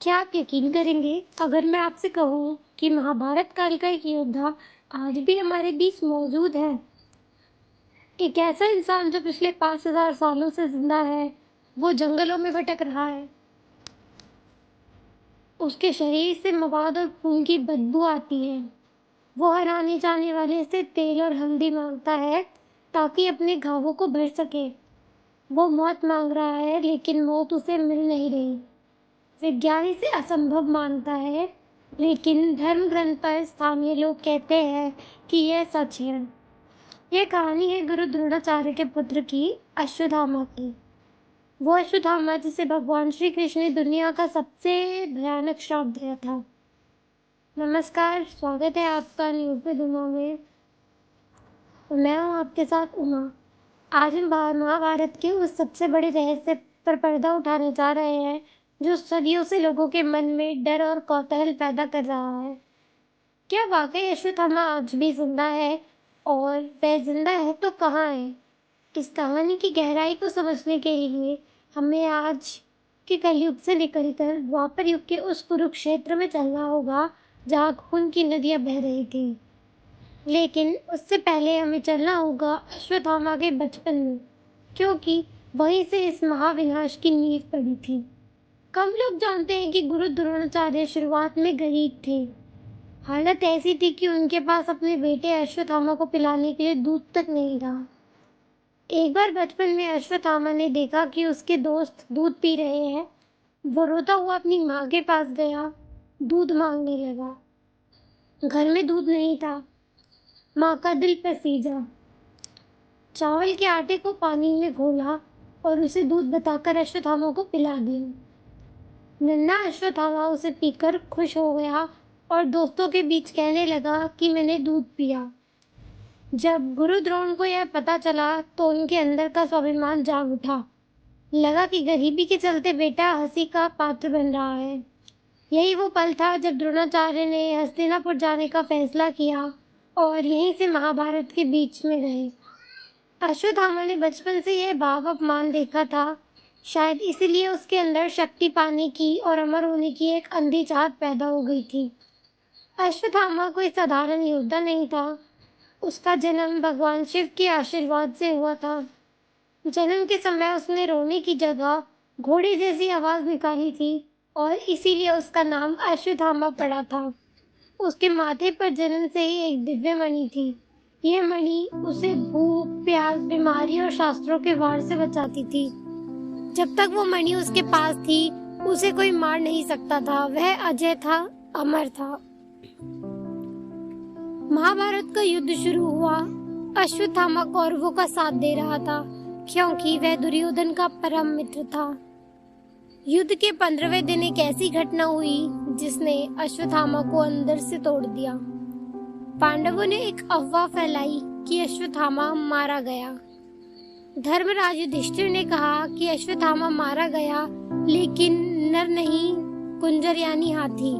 क्या आप यकीन करेंगे अगर मैं आपसे कहूँ कि महाभारत काल का एक योद्धा आज भी हमारे बीच मौजूद है। एक ऐसा इंसान जो पिछले 5000 सालों से जिंदा है। वो जंगलों में भटक रहा है। उसके शरीर से मवाद और खून की बदबू आती है। वो हर आने जाने वाले से तेल और हल्दी मांगता है ताकि अपने घावों को भर सके। वो मौत मांग रहा है लेकिन मौत उसे मिल नहीं रही। विज्ञान इसे असंभव मानता है, लेकिन धर्म ग्रंथ पर स्थानीय लोग कहते हैं कि यह सच है। यह कहानी है गुरु द्रोणाचार्य के पुत्र की, अश्वत्थामा की। वो अश्वत्थामा जिसे भगवान श्री कृष्ण ने दुनिया का सबसे भयानक श्राप दिया था। नमस्कार, स्वागत है आपका न्यूज़ पे दुनिया में। मैं हूँ आपके साथ उमा। आज हम महाभारत के उस सबसे बड़े रहस्य पर पर्दा उठाने जा रहे हैं जो सदियों से लोगों के मन में डर और कौतूहल पैदा कर रहा है। क्या वाकई अश्वत्थामा आज भी जिंदा है? और वह जिंदा है तो कहाँ है? इस कहानी की गहराई को समझने के लिए हमें आज के कलयुग से निकलकर द्वापर युग के उस कुरुक्षेत्र में चलना होगा जहाँ खून की नदियां बह रही थी। लेकिन उससे पहले हमें चलना होगा अश्वत्थामा के बचपन में, क्योंकि वहीं से इस महाविनाश की नींव पड़ी थी। कम लोग जानते हैं कि गुरु द्रोणाचार्य शुरुआत में गरीब थे। हालत ऐसी थी कि उनके पास अपने बेटे अश्वत्थामा को पिलाने के लिए दूध तक नहीं था। एक बार बचपन में अश्वत्थामा ने देखा कि उसके दोस्त दूध पी रहे हैं। वो रोता हुआ अपनी माँ के पास गया, दूध मांगने लगा। घर में दूध नहीं था। माँ का दिल पसीजा। चावल के आटे को पानी में घोला और उसे दूध बताकर अश्वत्थामा को पिला दिया। नन्हा अश्वत्थामा उसे पीकर खुश हो गया और दोस्तों के बीच कहने लगा कि मैंने दूध पिया। जब गुरु द्रोण को यह पता चला तो उनके अंदर का स्वाभिमान जाग उठा। लगा कि गरीबी के चलते बेटा हंसी का पात्र बन रहा है। यही वो पल था जब द्रोणाचार्य ने हस्तिनापुर जाने का फैसला किया और यहीं से महाभारत के बीच में रहे। अश्वत्थामा ने बचपन से यह भाव अपमान देखा था। शायद इसीलिए उसके अंदर शक्ति पाने की और अमर होने की एक अंधी चाहत पैदा हो गई थी। अश्वत्थामा कोई साधारण योद्धा नहीं था। उसका जन्म भगवान शिव के आशीर्वाद से हुआ था। जन्म के समय उसने रोने की जगह घोड़े जैसी आवाज निकाली थी और इसीलिए उसका नाम अश्वत्थामा पड़ा था। उसके माथे पर जन्म से ही एक दिव्य मणि थी। यह मणि उसे भूख, प्यास, बीमारी और शास्त्रों के वार से बचाती थी। जब तक वो मणि उसके पास थी, उसे कोई मार नहीं सकता था। वह अजय था, अमर था। महाभारत का युद्ध शुरू हुआ। अश्वत्थामा कौरवों का साथ दे रहा था क्योंकि वह दुर्योधन का परम मित्र था। युद्ध के 15वें दिन एक ऐसी घटना हुई जिसने अश्वत्थामा को अंदर से तोड़ दिया। पांडवों ने एक अफवाह फैलाई कि अश्वत्थामा मारा गया। धर्मराज युधिष्ठिर ने कहा कि अश्वत्थामा मारा गया, लेकिन नर नहीं, कुंजर यानी हाथी।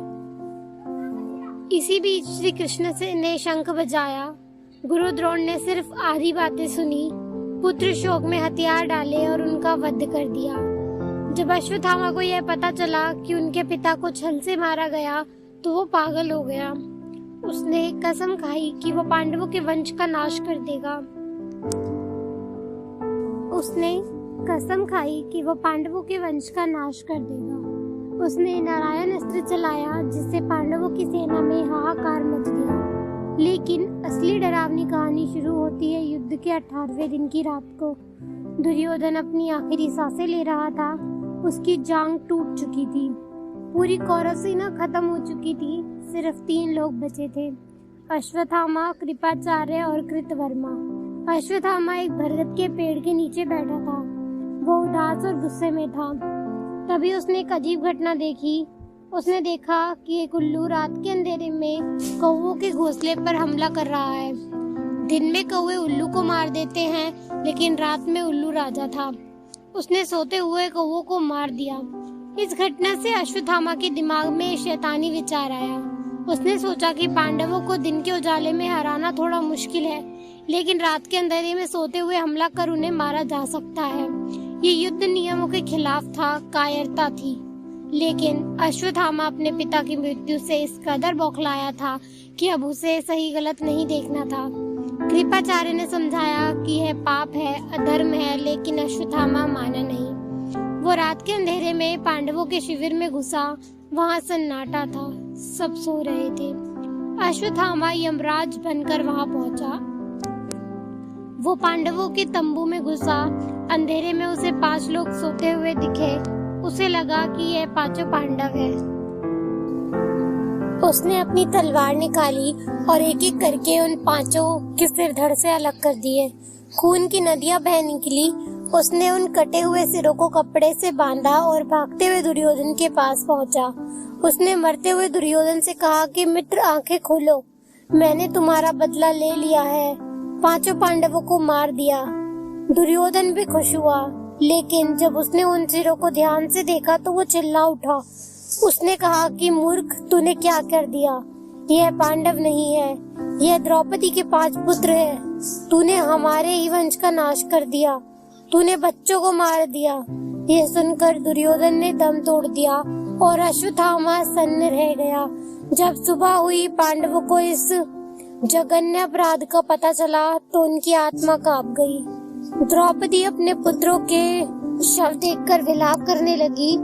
इसी बीच श्री कृष्ण ने शंख बजाया। गुरु द्रोण ने सिर्फ आधी बातें सुनी। पुत्र शोक में हथियार डाले और उनका वध कर दिया। जब अश्वत्थामा को यह पता चला कि उनके पिता को छल से मारा गया तो वो पागल हो गया। उसने कसम खाई कि वो पांडवों के वंश का नाश कर देगा। उसने नारायण अस्त्र चलाया जिससे पांडवों की सेना में हाहाकार मच गया। लेकिन असली डरावनी कहानी शुरू होती है युद्ध के 18वें दिन की रात को। दुर्योधन अपनी आखिरी सांसें ले रहा था। उसकी जांघ टूट चुकी थी। पूरी कौरव सेना खत्म हो चुकी थी। सिर्फ 3 लोग बचे थे, अश्वत्थामा, कृपाचार्य और कृतवर्मा। अश्वत्थामा एक बरगद के पेड़ के नीचे बैठा था। वो उदास और गुस्से में था। तभी उसने एक अजीब घटना देखी। उसने देखा कि एक उल्लू रात के अंधेरे में कौवों के घोंसले पर हमला कर रहा है। दिन में कौवे उल्लू को मार देते हैं, लेकिन रात में उल्लू राजा था। उसने सोते हुए कौवों को मार दिया। इस घटना से अश्वत्थामा के दिमाग में शैतानी विचार आया। उसने सोचा कि पांडवों को दिन के उजाले में हराना थोड़ा मुश्किल है, लेकिन रात के अंधेरे में सोते हुए हमला कर उन्हें मारा जा सकता है। ये युद्ध नियमों के खिलाफ था, कायरता थी। लेकिन अश्वत्थामा अपने पिता की मृत्यु से इस कदर बौखलाया था कि अब उसे सही गलत नहीं देखना था। कृपाचार्य ने समझाया कि यह पाप है, अधर्म है, लेकिन अश्वत्थामा माना नहीं। वो रात के अंधेरे में पांडवों के शिविर में घुसा। वहाँ सन्नाटा था, सब सो रहे थे। अश्वत्थामा यमराज बनकर वहाँ पहुँचा। वो पांडवों के तंबू में घुसा। अंधेरे में उसे 5 लोग सोते हुए दिखे। उसे लगा कि यह 5 पांडव है। उसने अपनी तलवार निकाली और एक एक करके उन 5 के सिर धड़ से अलग कर दिए। खून की नदियां बह निकली। उसने उन कटे हुए सिरों को कपड़े से बांधा और भागते हुए दुर्योधन के पास पहुंचा। उसने मरते हुए दुर्योधन से कहा कि मित्र, आंखें खोलो, मैंने तुम्हारा बदला ले लिया है, 5 पांडवों को मार दिया। दुर्योधन भी खुश हुआ, लेकिन जब उसने उन सिरों को ध्यान से देखा तो वो चिल्ला उठा। उसने कहा कि मूर्ख, तूने क्या कर दिया? यह पांडव नहीं है, यह द्रौपदी के 5 पुत्र हैं। तूने हमारे ही वंश का नाश कर दिया, तूने बच्चों को मार दिया। यह सुनकर दुर्योधन ने दम तोड़ दिया और अश्वत्थामा सन्न रह गया। जब सुबह हुई, पांडवों को इस जघन्य अपराध का पता चला तो उनकी आत्मा कांप गई। द्रौपदी अपने पुत्रों के शव देखकर विलाप करने लगी।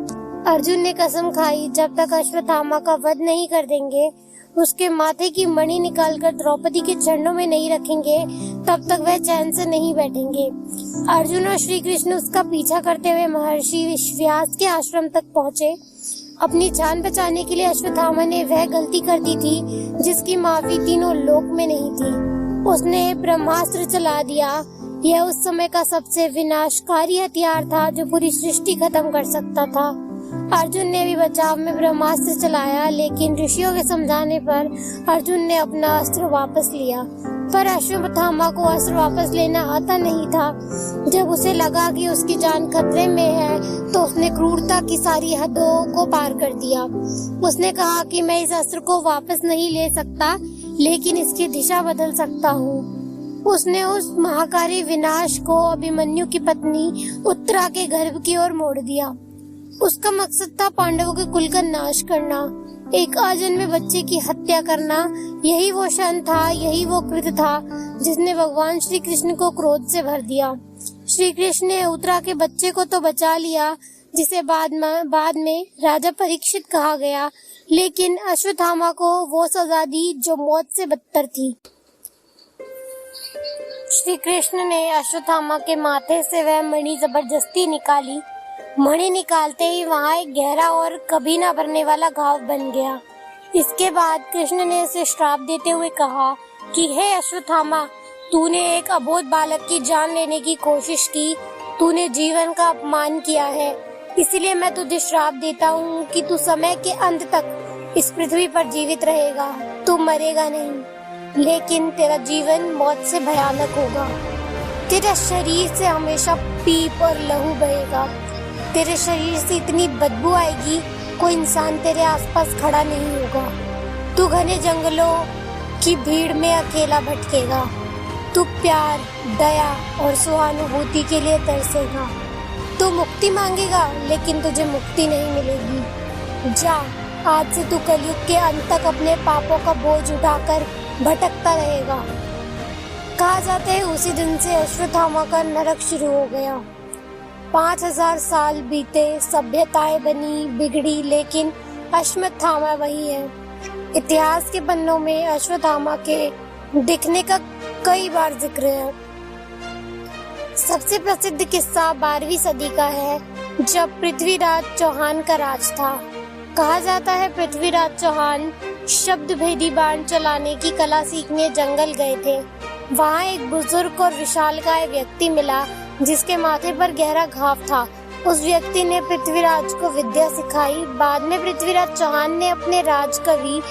अर्जुन ने कसम खाई, जब तक अश्वत्थामा का वध नहीं कर देंगे, उसके माथे की मणि निकालकर द्रौपदी के चरणों में नहीं रखेंगे, तब तक वह चैन से नहीं बैठेंगे। अर्जुन और श्री कृष्ण उसका पीछा करते हुए महर्षि व्यास के आश्रम तक पहुँचे। अपनी जान बचाने के लिए अश्वत्थामा ने वह गलती कर दी थी जिसकी माफी तीनों लोक में नहीं थी। उसने ब्रह्मास्त्र चला दिया। यह उस समय का सबसे विनाशकारी हथियार था जो पूरी सृष्टि खत्म कर सकता था। अर्जुन ने भी बचाव में ब्रह्मास्त्र चलाया, लेकिन ऋषियों के समझाने पर अर्जुन ने अपना अस्त्र वापस लिया। पर अश्वत्थामा को अस्त्र वापस लेना आता नहीं था। जब उसे लगा कि उसकी जान खतरे में है तो उसने क्रूरता की सारी हदों को पार कर दिया। उसने कहा कि मैं इस अस्त्र को वापस नहीं ले सकता, लेकिन इसकी दिशा बदल सकता हूँ। उसने उस महाकारी विनाश को अभिमन्यु की पत्नी उत्तरा के गर्भ की ओर मोड़ दिया। उसका मकसद था पांडवों के कुल का नाश करना, एक अजन्मे बच्चे की हत्या करना। यही वो क्षण था, यही वो कृत्य था जिसने भगवान श्री कृष्ण को क्रोध से भर दिया। श्री कृष्ण ने उत्तरा के बच्चे को तो बचा लिया, जिसे बाद में राजा परीक्षित कहा गया, लेकिन अश्वत्थामा को वो सजा दी जो मौत से बदतर थी। श्री कृष्ण ने अश्वत्थामा के माथे से वह मणि जबरदस्ती निकाली। मणि निकालते ही वहाँ एक गहरा और कभी न भरने वाला घाव बन गया। इसके बाद कृष्ण ने उसे श्राप देते हुए कहा कि हे अश्वत्थामा, तूने एक अबोध बालक की जान लेने की कोशिश की, तूने जीवन का अपमान किया है, इसलिए मैं तुझे श्राप देता हूँ कि तू समय के अंत तक इस पृथ्वी पर जीवित रहेगा। तू मरेगा नहीं, लेकिन तेरा जीवन मौत से भयानक होगा। तेरा शरीर से हमेशा पीप और लहू बहेगा। तेरे शरीर से इतनी बदबू आएगी, कोई इंसान तेरे आसपास खड़ा नहीं होगा। तू घने जंगलों की भीड़ में अकेला भटकेगा। तू प्यार, दया और सहानुभूति के लिए तरसेगा। तू मुक्ति मांगेगा, लेकिन तुझे मुक्ति नहीं मिलेगी। जा, आज से तू कलयुग के अंत तक अपने पापों का बोझ उठाकर भटकता रहेगा। कहा जाता है उसी दिन से अश्वत्थामा का नरक शुरू हो गया। 5000 साल बीते, सभ्यताएं बनी बिगड़ी, लेकिन अश्वत्थामा वही है। इतिहास के पन्नों में अश्वत्थामा के दिखने का कई बार जिक्र है। सबसे प्रसिद्ध किस्सा 12वीं सदी का है, जब पृथ्वीराज चौहान का राज था। कहा जाता है पृथ्वीराज चौहान शब्द भेदी बाण चलाने की कला सीखने जंगल गए थे। वहाँ एक बुजुर्ग और विशालकाय व्यक्ति मिला जिसके माथे पर गहरा घाव था। उस व्यक्ति ने पृथ्वीराज को विद्या सिखाई। बाद में पृथ्वीराज चौहान ने अपने राजकवि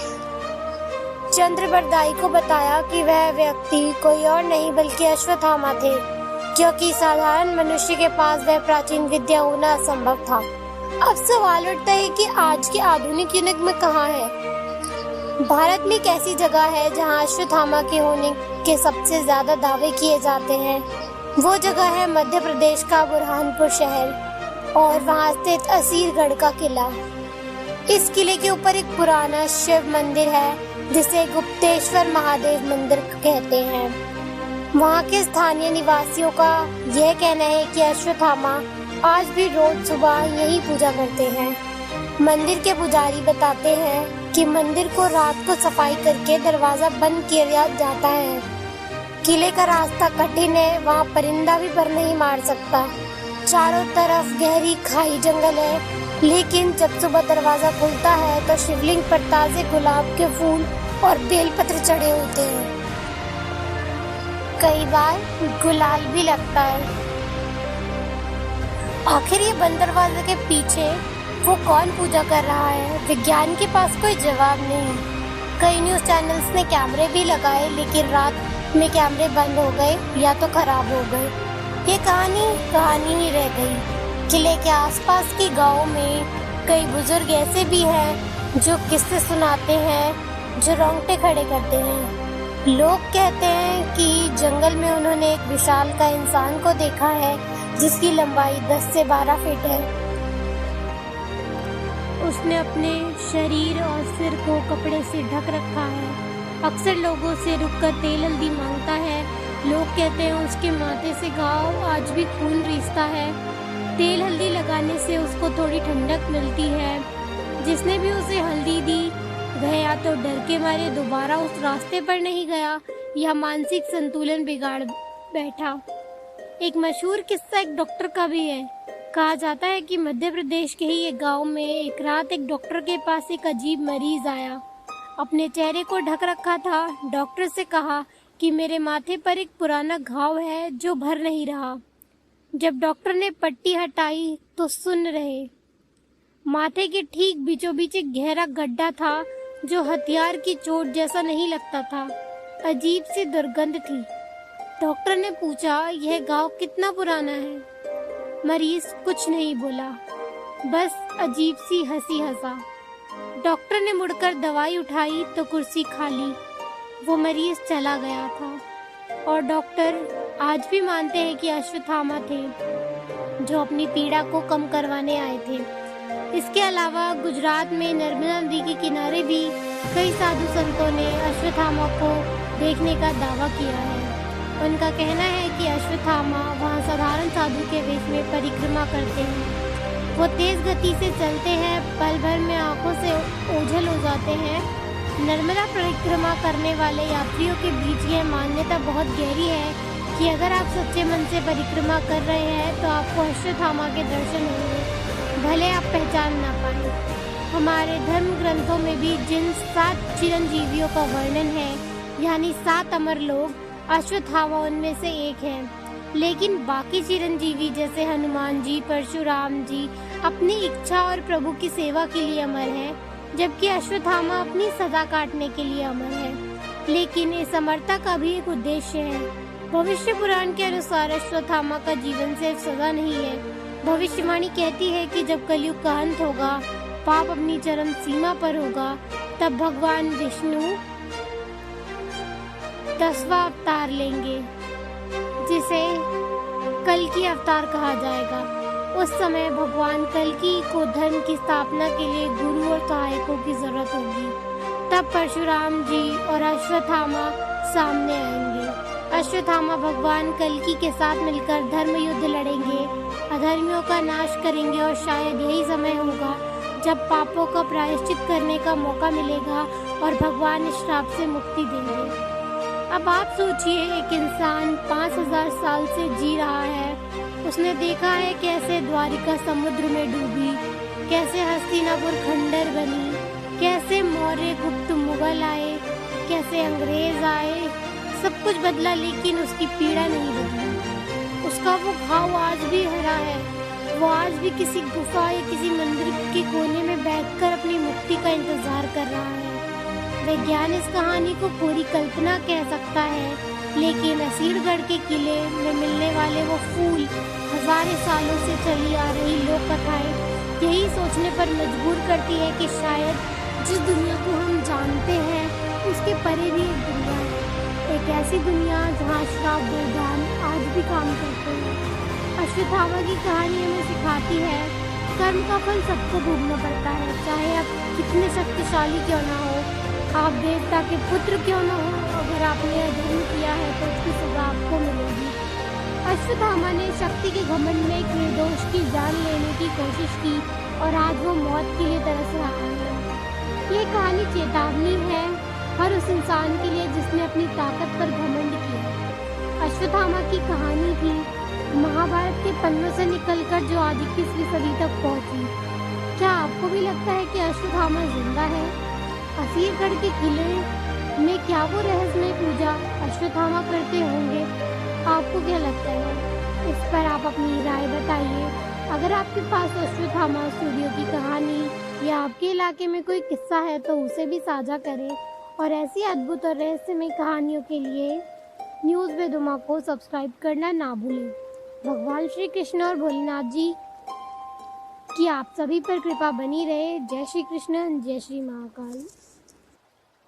चंद्रबरदाई को बताया कि वह व्यक्ति कोई और नहीं बल्कि अश्वत्थामा थे, क्योंकि साधारण मनुष्य के पास वह प्राचीन विद्या होना असंभव था। अब सवाल उठता है कि आज के आधुनिक युग में कहाँ है? भारत में एक ऐसी जगह है जहाँ अश्वत्थामा के होने के सबसे ज्यादा दावे किए जाते हैं। वो जगह है मध्य प्रदेश का बुरहानपुर शहर और वहाँ स्थित असीरगढ़ का किला। इस किले के ऊपर एक पुराना शिव मंदिर है जिसे गुप्तेश्वर महादेव मंदिर कहते हैं। वहाँ के स्थानीय निवासियों का यह कहना है कि अश्वत्थामा आज भी रोज सुबह यही पूजा करते हैं। मंदिर के पुजारी बताते हैं कि मंदिर को रात को सफाई करके दरवाजा बंद किया जाता है। किले का रास्ता कठिन है, वहाँ परिंदा भी पर नहीं मार सकता। चारों तरफ गहरी खाई जंगल है, लेकिन जब सुबह दरवाजा खुलता है तो शिवलिंग पर ताजे गुलाब के फूल और बेलपत्र चढ़े होते हैं। कई बार गुलाल भी लगता है। आखिर ये बंद दरवाजे के पीछे वो कौन पूजा कर रहा है? विज्ञान के पास कोई जवाब नहीं। कई न्यूज चैनल्स ने कैमरे भी लगाए, लेकिन रात में कैमरे बंद हो गए या तो खराब हो गए। ये कहानी ही रह गई। किले के आसपास के गांव में कई बुजुर्ग ऐसे भी हैं जो किस्से सुनाते हैं जो रोंगटे खड़े करते हैं। लोग कहते हैं कि जंगल में उन्होंने एक विशालकाय इंसान को देखा है जिसकी लंबाई 10 से 12 फीट है। उसने अपने शरीर और सिर को कपड़े से ढक रखा है। अक्सर लोगों से रुककर तेल हल्दी मांगता है। लोग कहते हैं उसके माथे से घाव आज भी खून रिसता है। तेल हल्दी लगाने से उसको थोड़ी ठंडक मिलती है। जिसने भी उसे हल्दी दी वह या तो डर के मारे दोबारा उस रास्ते पर नहीं गया या मानसिक संतुलन बिगाड़ बैठा। एक मशहूर किस्सा एक डॉक्टर का भी है। कहा जाता है कि मध्य प्रदेश के ही एक गांव में एक रात एक डॉक्टर के पास एक अजीब मरीज आया। अपने चेहरे को ढक रखा था। डॉक्टर से कहा कि मेरे माथे पर एक पुराना घाव है जो भर नहीं रहा। जब डॉक्टर ने पट्टी हटाई तो सुन रहे माथे के ठीक बीचों बीच एक गहरा गड्ढा था जो हथियार की चोट जैसा नहीं लगता था। अजीब सी दुर्गंध थी। डॉक्टर ने पूछा, यह घाव कितना पुराना है? मरीज कुछ नहीं बोला, बस अजीब सी हंसी हंसा। डॉक्टर ने मुड़कर दवाई उठाई तो कुर्सी खाली। वो मरीज चला गया था। और डॉक्टर आज भी मानते हैं कि अश्वत्थामा थे जो अपनी पीड़ा को कम करवाने आए थे। इसके अलावा गुजरात में नर्मदा नदी के किनारे भी कई साधु संतों ने अश्वत्थामा को देखने का दावा किया है। उनका कहना है कि अश्वत्थामा वहाँ साधारण साधु के वेश में परिक्रमा करते हैं। वो तेज गति से चलते हैं, पल भर में आंखों से ओझल हो जाते हैं। नर्मदा परिक्रमा करने वाले यात्रियों के बीच यह मान्यता बहुत गहरी है कि अगर आप सच्चे मन से परिक्रमा कर रहे हैं तो आपको अश्वत्थामा के दर्शन होंगे, भले आप पहचान ना पाए। हमारे धर्म ग्रंथों में भी जिन 7 चिरंजीवियों का वर्णन है, यानी 7 अमर लोग, अश्वत्थामा उनमें से एक है। लेकिन बाकी चिरंजीवी जैसे हनुमान जी, परशुराम जी अपनी इच्छा और प्रभु की सेवा के लिए अमर है, जबकि अश्वत्थामा अपनी सजा काटने के लिए अमर है। लेकिन इस अमरता का भी एक उद्देश्य है। भविष्य पुराण के अनुसार अश्वत्थामा का जीवन सिर्फ सजा नहीं है। भविष्यवाणी कहती है कि जब कलयुग का अंत होगा, पाप अपनी चरम सीमा पर होगा, तब भगवान विष्णु 10वां अवतार लेंगे, जिसे कल्कि अवतार कहा जाएगा। उस समय भगवान कल्कि को धर्म की स्थापना के लिए गुरु और सहायकों की जरूरत होगी। तब परशुराम जी और अश्वत्थामा सामने आएंगे। अश्वत्थामा भगवान कल्कि के साथ मिलकर धर्म युद्ध लड़ेंगे, अधर्मियों का नाश करेंगे और शायद यही समय होगा जब पापों का प्रायश्चित करने का मौका मिलेगा और भगवान इस श्राप से मुक्ति देंगे। अब आप सोचिए, एक इंसान 5000 साल से जी रहा है। उसने देखा है कैसे द्वारिका समुद्र में डूबी, कैसे हस्तिनापुर खंडर बनी, कैसे मौर्य गुप्त मुगल आए, कैसे अंग्रेज आए। सब कुछ बदला, लेकिन उसकी पीड़ा नहीं बदली। उसका वो घाव आज भी हरा है। वो आज भी किसी गुफा या किसी मंदिर के कोने में बैठकर अपनी मुक्ति का इंतजार कर रहा है। विज्ञान इस कहानी को पूरी कल्पना कह सकता है, लेकिन असीरगढ़ के किले में मिलने वाले वो फूल, हजारों सालों से चली आ रही लोक कथाएं यही सोचने पर मजबूर करती है कि शायद जिस दुनिया को हम जानते हैं उसके परे भी एक दुनिया है। एक ऐसी दुनिया जहाँ श्राप वरदान आज भी काम करते हैं। अश्वत्थामा की कहानी हमें सिखाती है कर्म का फल सबको भोगना पड़ता है, चाहे आप कितने शक्तिशाली क्यों ना हो, आप देवता के पुत्र क्यों ना हो। अगर आपने अधर्म किया है तो उसकी सजा आपको मिलेगी। अश्वत्थामा ने शक्ति के घमंड में एक निर्दोष की जान लेने की कोशिश की और आज वो मौत के लिए तरस रहा है। ये कहानी चेतावनी है हर उस इंसान के लिए जिसने अपनी ताकत पर घमंड किया। अश्वत्थामा की कहानी थी महाभारत के पन्नों से निकलकर जो आज 21वीं सदी तक पहुंची। क्या आपको भी लगता है कि अश्वत्थामा जिंदा है? असीरगढ़ के किले में क्या वो रहस्यमय पूजा अश्वत्थामा करते होंगे? आपको क्या लगता है? इस पर आप अपनी राय बताइए। अगर आपके पास अश्वत्थामा स्टूडियो की कहानी या आपके इलाके में कोई किस्सा है तो उसे भी साझा करें। और ऐसी अद्भुत और रहस्यमय कहानियों के लिए न्यूज़ बेदुमा को सब्सक्राइब करना ना भूलें। भगवान श्री कृष्ण और भोलेनाथ जी की आप सभी पर कृपा बनी रहे। जय श्री कृष्ण, जय श्री महाकाल।